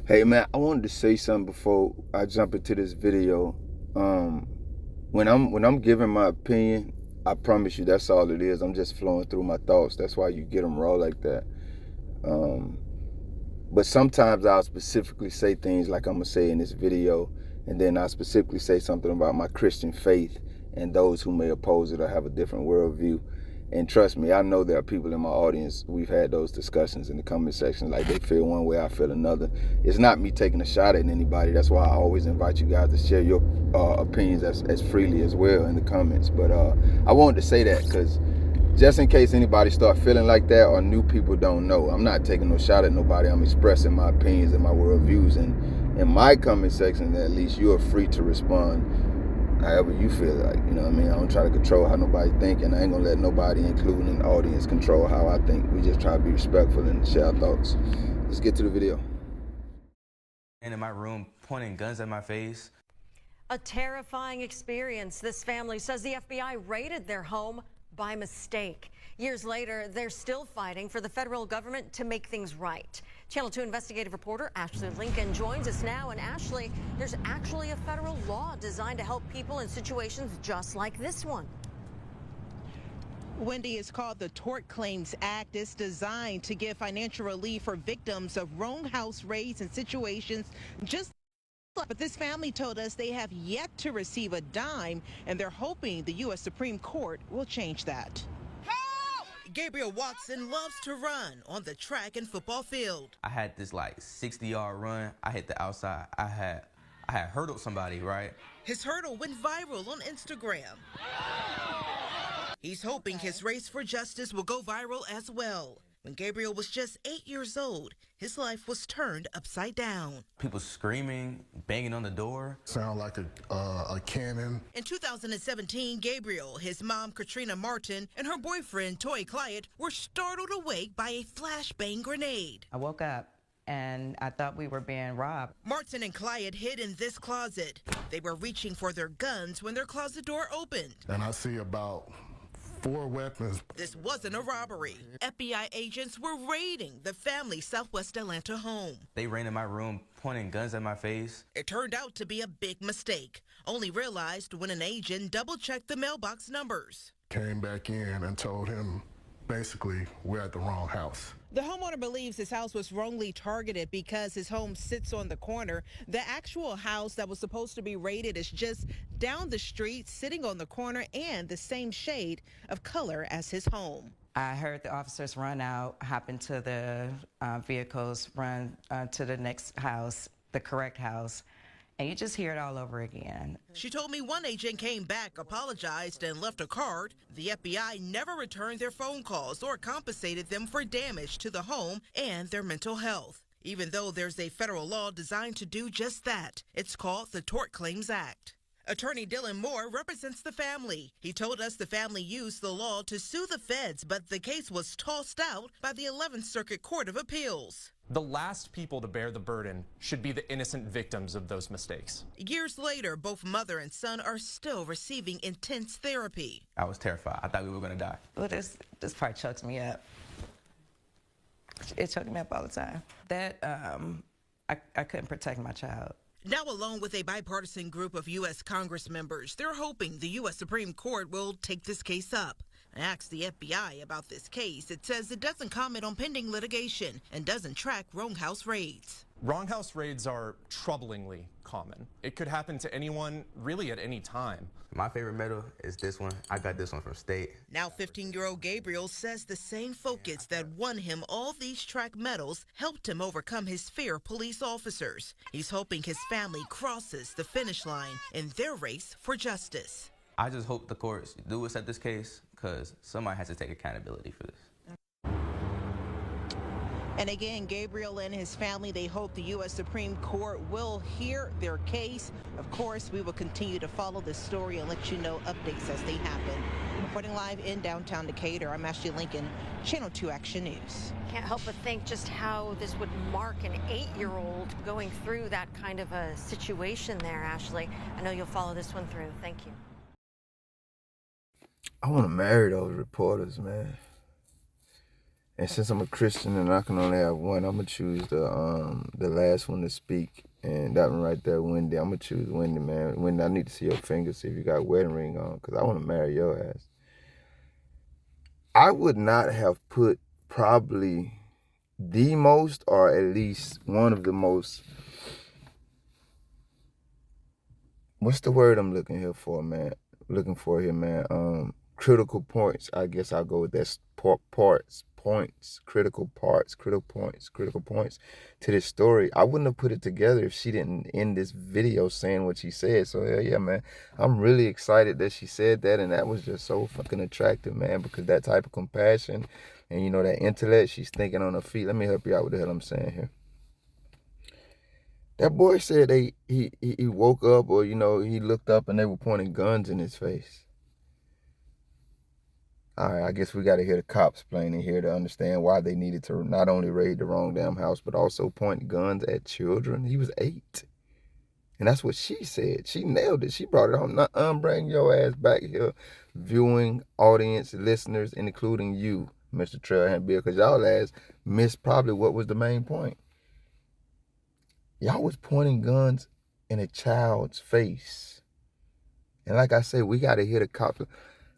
Hey man, I wanted to say something before I jump into this video. When I'm giving my opinion, I promise you that's all it is. I'm just flowing through my thoughts. That's why you get them raw like that. Um, but sometimes I'll specifically say things like I'm gonna say in this video, and then I'll specifically say something about my Christian faith and those who may oppose it or have a different worldview. And trust me, I know there are people in my audience, we've had those discussions in the comment section, like they feel one way, I feel another. It's not me taking a shot at anybody. That's why I always invite you guys to share your opinions as freely as well in the comments. But I wanted to say that because just in case anybody start feeling like that or new people don't know, I'm not taking no shot at nobody. I'm expressing my opinions and my worldviews. And in my comment section, at least, you are free to respond however you feel like. You know what I mean? I don't try to control how nobody think, and I ain't gonna let nobody, including the audience, control how I think. We just try to be respectful and share our thoughts. Let's get to the video. And in my room, pointing guns at my face. A terrifying experience. This family says the FBI raided their home by mistake. Years later, they're still fighting for the federal government to make things right. Channel 2 investigative reporter Ashley Lincoln joins us now. And Ashley, there's actually a federal law designed to help people in situations just like this one. Wendy, is called the Tort Claims Act. It's designed to give financial relief for victims of wrong house raids and situations just. But this family told us they have yet to receive a dime, and they're hoping the U.S. Supreme Court will change that. Help! Gabriel Watson loves to run on the track and football field. I had this like 60-yard run. I hit the outside. I had hurdled somebody, right? His hurdle went viral on Instagram. He's hoping his race for justice will go viral as well. When Gabriel was just 8 years old, his life was turned upside down. People screaming, banging on the door. Sound like a cannon. In 2017, Gabriel, his mom, Katrina Martin, and her boyfriend, Toy Clyott, were startled awake by a flashbang grenade. I woke up and I thought we were being robbed. Martin and Clyott hid in this closet. They were reaching for their guns when their closet door opened. And I see about 4 weapons. This wasn't a robbery. FBI agents were raiding the family's Southwest Atlanta home. They ran in my room, pointing guns at my face. It turned out to be a big mistake, only realized when an agent double-checked the mailbox numbers. Came back in and told him, basically, we're at the wrong house. The homeowner believes his house was wrongly targeted because his home sits on the corner. The actual house that was supposed to be raided is just down the street, sitting on the corner, and the same shade of color as his home. I heard the officers run out, hop into the vehicles, run to the next house, the correct house, and you just hear it all over again. She told me one agent came back, apologized, and left a card. The FBI never returned their phone calls or compensated them for damage to the home and their mental health. Even though there's a federal law designed to do just that. It's called the Tort Claims Act. Attorney Dylan Moore represents the family. He told us the family used the law to sue the feds, but the case was tossed out by the 11th Circuit Court of Appeals. The last people to bear the burden should be the innocent victims of those mistakes. Years later, both mother and son are still receiving intense therapy. I was terrified. I thought we were going to die. Well, this part chokes me up. It choked me up all the time. That, I couldn't protect my child. Now, along with a bipartisan group of U.S. Congress members, they're hoping the U.S. Supreme Court will take this case up. I asked the FBI about this case. It says it doesn't comment on pending litigation and doesn't track wrong house raids. Wrong house raids are troublingly common. It could happen to anyone, really at any time. My favorite medal is this one. I got this one from state. Now 15-year-old Gabriel says the same focus that won him all these track medals helped him overcome his fear of police officers. He's hoping his family crosses the finish line in their race for justice. I just hope the courts do accept this case because somebody has to take accountability for this. And again, Gabriel and his family, they hope the U.S. Supreme Court will hear their case. Of course, we will continue to follow this story and let you know updates as they happen. Reporting live in downtown Decatur, I'm Ashley Lincoln, Channel 2 Action News. Can't help but think just how this would mark an 8-year-old going through that kind of a situation there, Ashley. I know you'll follow this one through. Thank you. I want to marry those reporters, man. And since I'm a Christian and I can only have one, I'm gonna choose the last one to speak. And that one right there, Wendy. I'm gonna choose Wendy, man. Wendy, I need to see your fingers, see if you got a wedding ring on, because I want to marry your ass. I would not have put probably the most, or at least one of the most, what's the word I'm looking for, man? Critical points. I guess I'll go with that. Critical points to this story. I wouldn't have put it together if she didn't end this video saying what she said. So hell yeah, man. I'm really excited that she said that, and that was just so fucking attractive, man, because that type of compassion and, you know, that intellect, she's thinking on her feet. Let me help you out with the hell I'm saying here. That boy said he woke up, or, you know, he looked up and they were pointing guns in his face. All right, I guess we got to hear the cops playing in here to understand why they needed to not only raid the wrong damn house, but also point guns at children. He was 8. And that's what she said. She nailed it. She brought it home. Bring your ass back here, viewing audience, listeners, including you, Mr. Trailhand Bill, because y'all ass missed probably what was the main point. Y'all was pointing guns in a child's face. And like I said, we got to hear the cops.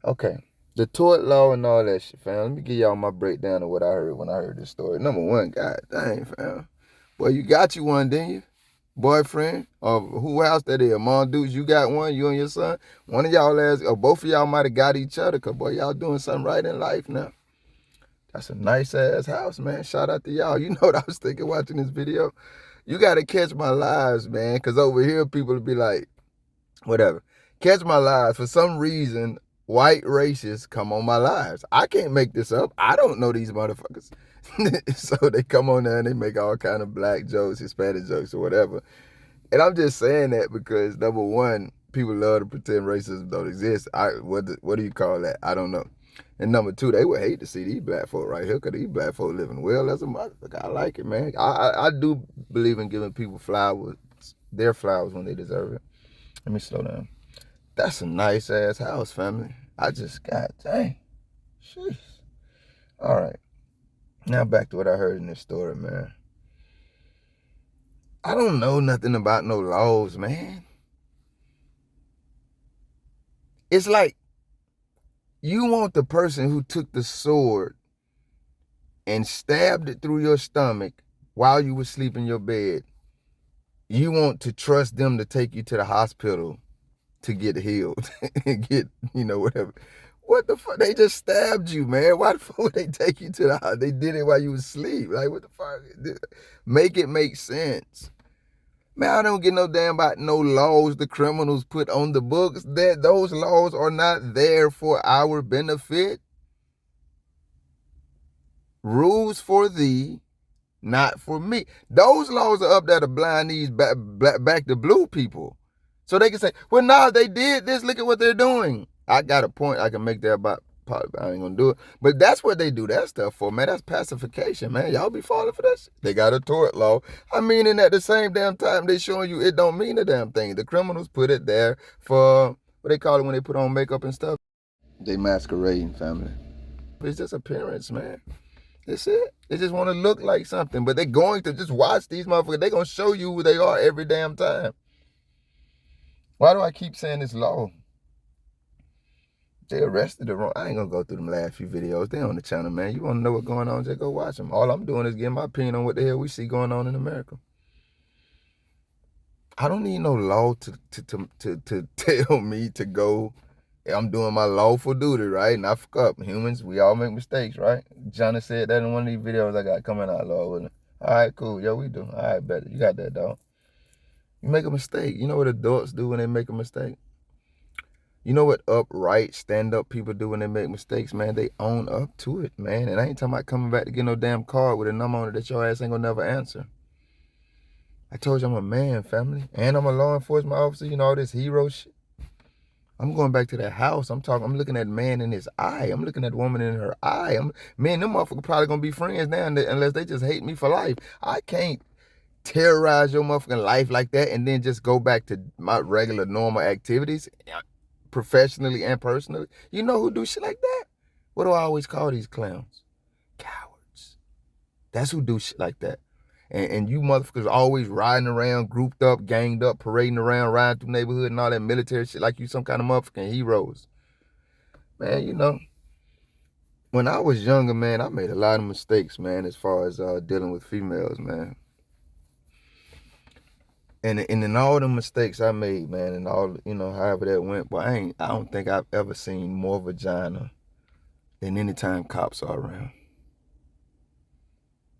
Okay. The tort law and all that shit, fam. Let me give y'all my breakdown of what I heard when I heard this story. Number one, god dang, fam. Boy, you got you one, didn't you? Boyfriend, or who else that is? Mom dudes, you got one, you and your son. One of y'all ass, or both of y'all might have got each other, because, boy, y'all doing something right in life now. That's a nice-ass house, man. Shout out to y'all. You know what I was thinking watching this video? You got to catch my lives, man, because over here people will be like, whatever. Catch my lives. For some reason, white racists come on my lives. I can't make this up. I don't know these motherfuckers. So they come on there and they make all kind of black jokes, Hispanic jokes, or whatever. And I'm just saying that because, number one, people love to pretend racism don't exist. What do you call that? I don't know. And number two, they would hate to see these black folk right here, because these black folk living well as a motherfucker. I like it, man. I do believe in giving people flowers, their flowers, when they deserve it. Let me slow down. That's a nice-ass house, family. I just got, dang. Jeez. All right. Now back to what I heard in this story, man. I don't know nothing about no laws, man. It's like you want the person who took the sword and stabbed it through your stomach while you were asleep in your bed. You want to trust them to take you to the hospital to get healed and get, you know, whatever. What the fuck? They just stabbed you, man. Why the fuck would they take you to the hospital? They did it while you was asleep. Like, what the fuck? Make it make sense. Man, I don't get no damn about no laws the criminals put on the books. Those laws are not there for our benefit. Rules for thee, not for me. Those laws are up there to blind these back to blue people. So they can say, well, nah, they did this. Look at what they're doing. I got a point I can make there about, I ain't gonna do it. But that's what they do that stuff for, man. That's pacification, man. Y'all be falling for that shit. They got a tort law. I mean, and at the same damn time, they showing you it don't mean a damn thing. The criminals put it there for, what they call it when they put on makeup and stuff? They masquerading, family. It's just appearance, man. That's it. They just want to look like something. But they're going to just watch these motherfuckers. They're going to show you who they are every damn time. Why do I keep saying this law? They arrested the wrong. I ain't gonna go through them last few videos. They on the channel, man. You wanna know what's going on? Just go watch them. All I'm doing is getting my opinion on what the hell we see going on in America. I don't need no law to tell me to go. I'm doing my lawful duty, right? And I fuck up. Humans, we all make mistakes, right? Johnny said that in one of these videos I got coming out, Lord, wasn't it? All right, cool. Yeah, we do. All right, better. You got that, dog. You make a mistake. You know what adults do when they make a mistake? You know what upright, stand-up people do when they make mistakes, man? They own up to it, man. And I ain't talking about coming back to get no damn card with a number on it that your ass ain't gonna never answer. I told you I'm a man, family. And I'm a law enforcement officer, you know, all this hero shit. I'm going back to that house. I'm looking at man in his eye. I'm looking at woman in her eye. Man, them motherfuckers probably gonna be friends now unless they just hate me for life. I can't terrorize your motherfucking life like that and then just go back to my regular, normal activities, professionally and personally. You know who do shit like that? What do I always call these clowns? Cowards. That's who do shit like that. And you motherfuckers always riding around, grouped up, ganged up, parading around, riding through neighborhood and all that military shit like you some kind of motherfucking heroes. Man, you know, when I was younger, man, I made a lot of mistakes, man, as far as dealing with females, man. And in all the mistakes I made, man, and all, you know, however that went, but I don't think I've ever seen more vagina than any time cops are around.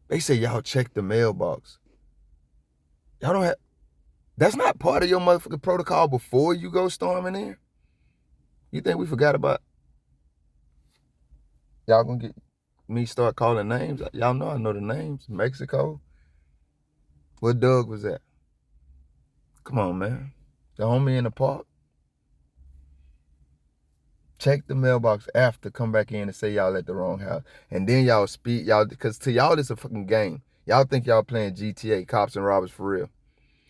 They say y'all check the mailbox. Y'all don't have, that's not part of your motherfucking protocol before you go storming in? You think we forgot about? Y'all gonna get me start calling names? Y'all know I know the names. Mexico. What Doug was that? Come on, man. The homie in the park. Check the mailbox after, come back in and say y'all at the wrong house. And then y'all speed, y'all, because to y'all it's a fucking game. Y'all think y'all playing GTA, cops and robbers for real.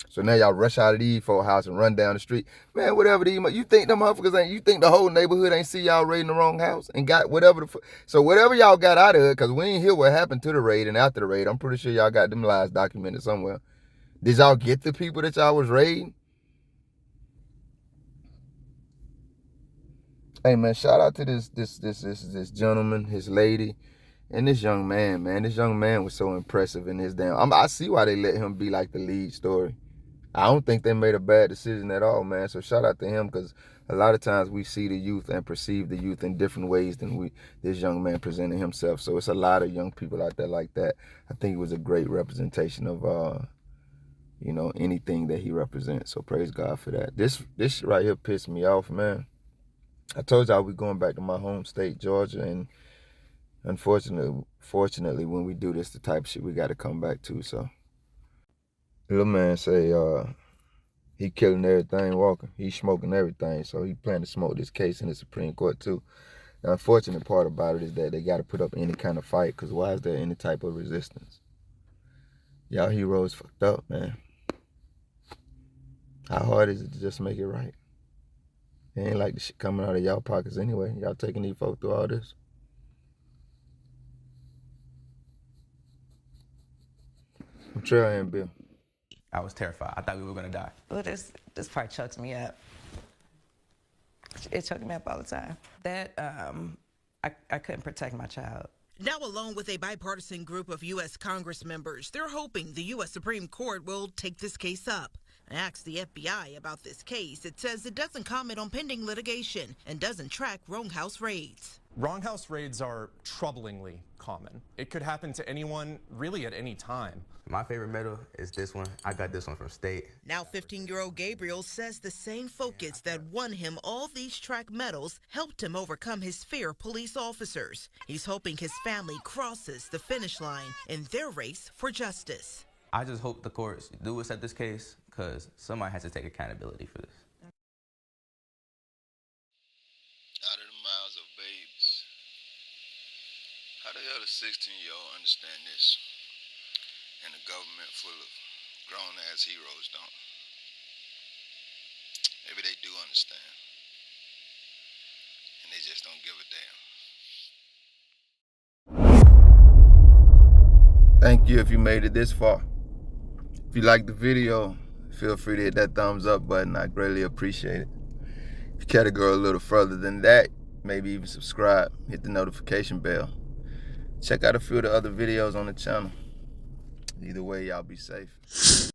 So now y'all rush out of these folk house and run down the street. Man, whatever you think them motherfuckers ain't, you think the whole neighborhood ain't see y'all raiding the wrong house and got whatever so whatever y'all got out of it, because we ain't hear what happened to the raid and after the raid. I'm pretty sure y'all got them lies documented somewhere. Did y'all get the people that y'all was raiding? Hey man, shout out to this gentleman, his lady, and this young man, man. This young man was so impressive in his damn. I see why they let him be like the lead story. I don't think they made a bad decision at all, man. So shout out to him, because a lot of times we see the youth and perceive the youth in different ways than this young man presented himself. So it's a lot of young people out there like that. I think it was a great representation of you know, anything that he represents. So praise God for that. This right here pissed me off, man. I told y'all we going back to my home state, Georgia, and fortunately, when we do this, the type of shit we got to come back to. So, little man say he killing everything walking. He smoking everything, so he plan to smoke this case in the Supreme Court too. The unfortunate part about it is that they got to put up any kind of fight, because why is there any type of resistance? Y'all heroes fucked up, man. How hard is it to just make it right? It ain't like the shit coming out of y'all pockets anyway. Y'all taking these folks through all this. I'm trying, Bill. I was terrified. I thought we were gonna die. Well, this part chokes me up. It choked me up all the time. That I couldn't protect my child. Now, along with a bipartisan group of U.S. Congress members, they're hoping the U.S. Supreme Court will take this case up. I asked the FBI about this case. It says it doesn't comment on pending litigation and doesn't track wrong house raids. Wrong house raids are troublingly common. It could happen to anyone, really at any time. My favorite medal is this one. I got this one from state. Now 15-year-old Gabriel says the same focus that won him all these track medals helped him overcome his fear of police officers. He's hoping his family crosses the finish line in their race for justice. I just hope the courts do accept this case, because somebody has to take accountability for this. Out of the mouths of babes. How the hell does 16-year-old understand this? And a government full of grown-ass heroes don't. Maybe they do understand. And they just don't give a damn. Thank you if you made it this far. If you liked the video, feel free to hit that thumbs up button. I greatly appreciate it. If you care to go a little further than that, maybe even subscribe, hit the notification bell. Check out a few of the other videos on the channel. Either way, y'all be safe.